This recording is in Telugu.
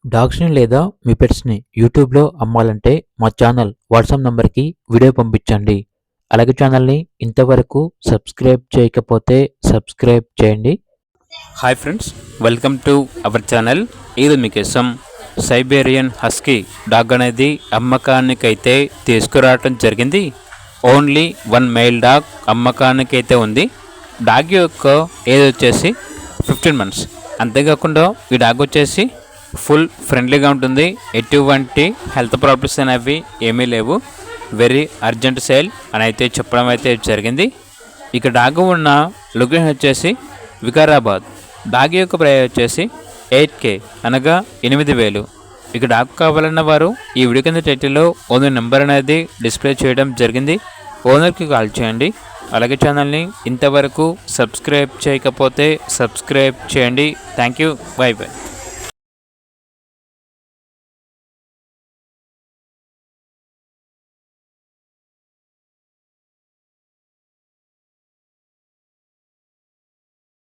డాగ్స్‌ని లేదా మీ పెట్స్‌ని యూట్యూబ్‌లో అమ్మాలంటే మా ఛానల్ వాట్సాప్ నంబర్‌కి వీడియో పంపించండి. అలాగే ఛానల్‌ని ఇంతవరకు సబ్స్క్రైబ్ చేయకపోతే సబ్స్క్రైబ్ చేయండి. Hi friends, welcome to our channel. ఇది మీకోసం సైబేరియన్ హస్కీ డాగ్ అనేది అమ్మకానికైతే తీసుకురావటం జరిగింది. ఓన్లీ వన్ మెయిల్ డాగ్ అమ్మకానికైతే ఉంది. డాగ్ యొక్క ఏజ్ వచ్చేసి 15 months. అంతేకాకుండా ఈ డాగ్ వచ్చేసి ఫుల్ ఫ్రెండ్లీగా ఉంటుంది. ఎటువంటి హెల్త్ ప్రాబ్లమ్స్ అనేవి ఏమీ లేవు. వెరీ అర్జెంట్ సేల్ అని అయితే చెప్పడం అయితే జరిగింది. ఇక డాగ్ ఉన్న లొకేషన్ వచ్చేసి వికారాబాద్. డాగ్ యొక్క ప్రైస్ వచ్చేసి 8K అనగా 8,000. ఇక డాగ్ కావాలన్న వారు ఈ వీడియో కింద టైటిల్లో ఓనర్ నెంబర్ అనేది డిస్ప్లే చేయడం జరిగింది. ఓనర్కి కాల్ చేయండి. అలాగే ఛానల్ని ఇంతవరకు సబ్స్క్రైబ్ చేయకపోతే సబ్స్క్రైబ్ చేయండి. Thank you. By by.